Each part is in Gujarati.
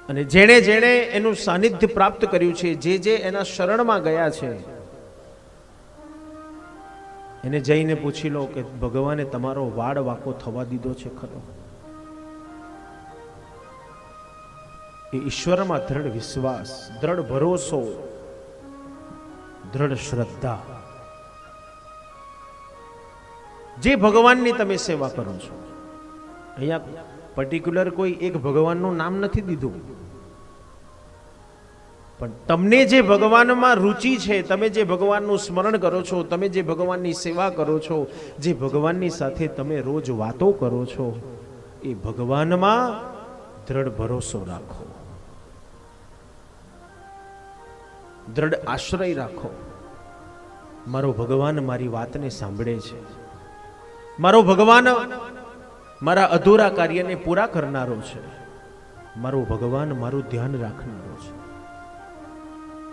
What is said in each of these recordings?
અને જેણે જેણે એનું સાનિધ્ય પ્રાપ્ત કર્યું છે, જે એના શરણમાં ગયા છે, એને જઈને પૂછી લો કે ભગવાને તમારો વાળ વાંકો થવા દીધો છે ખરો? એ ઈશ્વરમાં દ્રઢ વિશ્વાસ, દ્રઢ ભરોસો, દ્રઢ શ્રદ્ધા, જે ભગવાનની તમે સેવા કરો છો. અહીંયા પર્ટિક્યુલર કોઈ એક ભગવાનનું નામ નથી દીધું, પણ તમને જે ભગવાનમાં રુચિ છે, તમે જે ભગવાનનું સ્મરણ કરો છો, તમે જે ભગવાનની સેવા કરો છો, જે ભગવાનની સાથે તમે રોજ વાતો કરો છો, એ ભગવાનમાં દ્રઢ ભરોસો રાખો, દ્રઢ આશ્રય રાખો. મારો ભગવાન મારી વાતને સાંભળે છે, મારો ભગવાન મારા અધૂરા કાર્યને પૂરા કરનારો છે, મારો ભગવાન મારું ધ્યાન રાખનારો છે.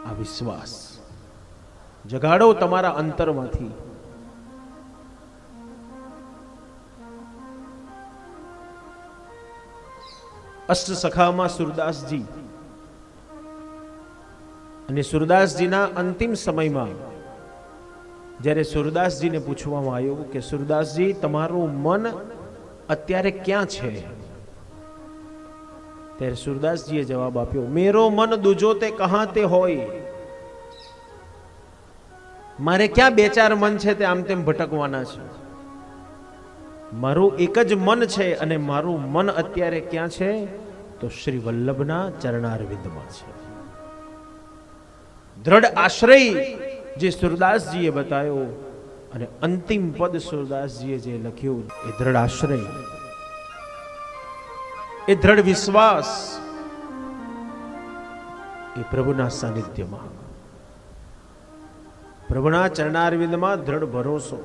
આ વિશ્વાસ જગાડો તમારા અંતરમાંથી. અષ્ટ સખામાં સુરદાસજી, અને સુરદાસજીના અંતિમ સમયમાં જ્યારે સુરદાસજીને પૂછવામાં આવ્યું કે સુરદાસજી, તમારું મન અત્યારે ક્યાં છે? ત્યારે સુરદાસજીએ જવાબ આપ્યો, મેરો મન દૂજો તે કહા તે હોય. મારે ક્યાં બે ચાર મન છે તે આમ તેમ ભટકવાના છે? મારું એક જ મન છે, અને મારું મન અત્યારે ક્યાં છે? તો શ્રી વલ્લભના ચરણારવિંદમાં છે. દ્રઢ આશ્રય જે સુરદાસજીએ બતાવ્યો, અને અંતિમ પદ સુરદાસજીએ જે લખ્યું, એ દ્રઢ આશ્રય, એ દ્રઢ વિશ્વાસ, એ પ્રભુના સાનિધ્યમાં, પ્રભુના ચરણારવિંદમાં દ્રઢ ભરોસો.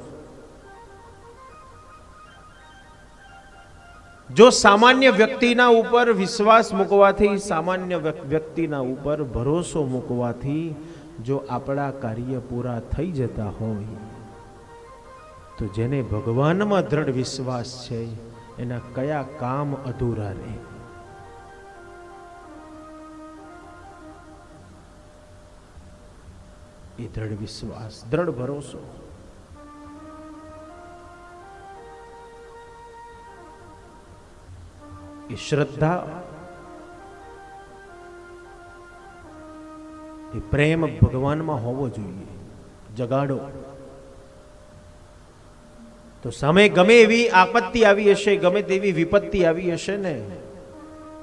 જો સામાન્ય વ્યક્તિના ઉપર વિશ્વાસ મૂકવાથી, સામાન્ય વ્યક્તિના ઉપર ભરોસો મૂકવાથી જો આપણા કાર્ય પૂરા થઈ જતા હોય, તો જેને ભગવાનમાં દ્રઢ વિશ્વાસ છે, એના કયા કામ અધૂરા રહે? એ દ્રઢ વિશ્વાસ, દ્રઢ ભરોસો. એ શ્રદ્ધા, એ પ્રેમ ભગવાનમાં હોવો જોઈએ. જગાડો તો સામે ગમે એવી આપત્તિ આવી હશે, ગમે તેવી વિપત્તિ આવી હશે ને,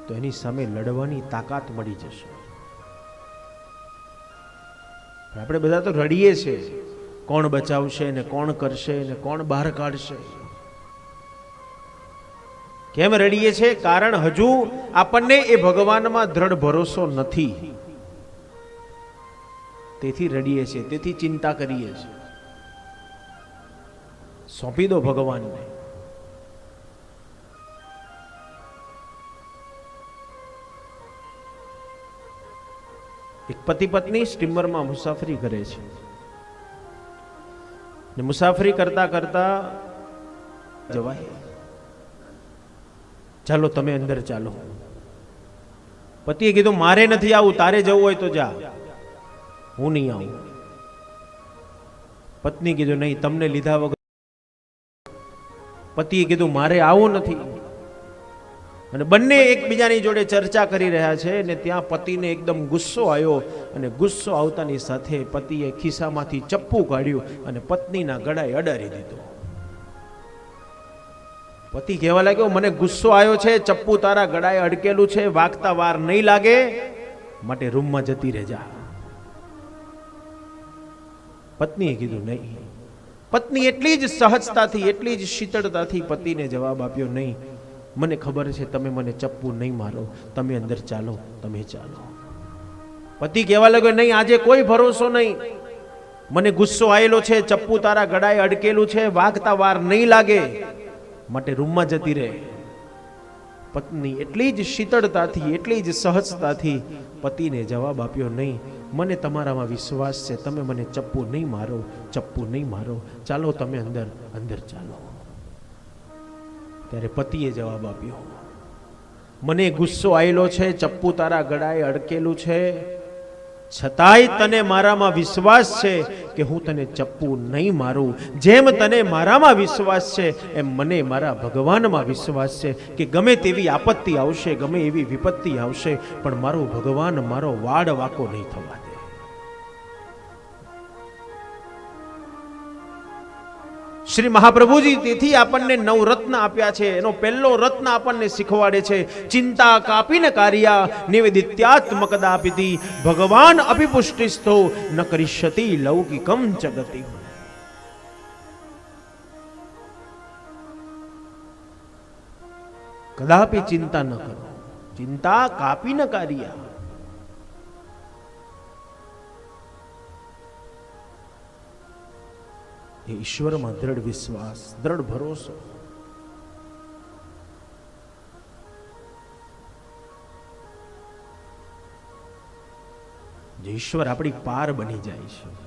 તો એની સામે લડવાની તાકાત મળી જશે. આપણે બધા તો રડીએ છીએ, કોણ બચાવશે ને કોણ કરશે ને કોણ બહાર કાઢશે. કેમ રડીએ છીએ? કારણ હજુ આપણને એ ભગવાનમાં દ્રઢ ભરોસો નથી, તેથી રડીએ છીએ, તેથી ચિંતા કરીએ છીએ. સોંપી દો ભગવાનને. એક પતિ પત્ની સ્ટીમરમાં મુસાફરી કરે છે, ને મુસાફરી કરતા કરતા જવાય, ચાલો તમે અંદર ચાલો. પતિએ કીધું, મારે નથી આવું, તારે જવું હોય તો જા, હું નહીં આવું. પત્ની કીધું, નહીં, તમને લીધા વગર. પતિએ કીધું, મારે આવું નથી. અને બંને એકબીજાની જોડે ચર્ચા કરી રહ્યા છે, ને ત્યાં પતિને એકદમ ગુસ્સો આવ્યો, અને ગુસ્સો આવતાની સાથે પતિએ ખિસ્સામાંથી ચપ્પુ કાઢ્યું અને પત્નીના ગળાએ અડાડી દીધો. પતિ કહેવા લાગ્યો, મને ગુસ્સો આવ્યો છે, ચપ્પુ તારા ગળાએ અડકેલું છે, વાગતા વાર નહીં લાગે, માટે રૂમમાં જતી રહેજા. પત્નીએ કીધું, નહીં. પત્ની એટલી જ સહજતાથી, એટલી જ શીતળતાથી પતિને જવાબ આપ્યો, નહીં, મને ખબર છે તમે મને ચપ્પુ નહીં મારો, તમે અંદર ચાલો, તમે ચાલો. પતિ કહેવા લાગ્યો, નહીં, આજે કોઈ ભરોસો નહીં, મને ગુસ્સો આવેલો છે, ચપ્પુ તારા ગળાએ અડકેલું છે, વાગતા વાર નહીં લાગે, માટે રૂમમાં જતી રહે. પત્ની એટલી જ શીતળતાથી, એટલી જ સહજતાથી પતિને જવાબ આપ્યો, નહીં, મને તમારામાં વિશ્વાસ છે, તમે મને ચપ્પુ નહીં મારો, ચપ્પુ નહીં મારો, ચાલો તમે અંદર, અંદર ચાલો. ત્યારે પતિએ જવાબ આપ્યો, મને ગુસ્સો આવેલો છે, ચપ્પુ તારા ગળાએ અડકેલું છે, છતાંય તને મારામાં વિશ્વાસ છે કે હું તને ચપ્પુ નહીં મારું. જેમ તને મારામાં વિશ્વાસ છે એમ મને મારા ભગવાનમાં વિશ્વાસ છે કે ગમે તેવી આપત્તિ આવશે, ગમે એવી વિપત્તિ આવશે, પણ મારો ભગવાન મારો વાડ વાકો નહીં થવા દે. શ્રી મહાપ્રભુજી તેથી આપણને 9 રત્ન આપ્યા છે. એનો પહેલો રત્ન આપણને શીખવાડે છે, ચિંતા કાપીને કાર્યા નિવેદિત્યાત્મકદાપિતિ ભગવાન અપિપુષ્ટિસ્થો ન કરિષ્યતિ લૌકિકમ જગતિ. કદાપી ચિંતા ન કરો, ચિંતા કાપીને કાર્યા. એ ઈશ્વરમાં દ્રઢ વિશ્વાસ, દ્રઢ ભરોસો. જે ઈશ્વર આપણી પાર બની જાય છે.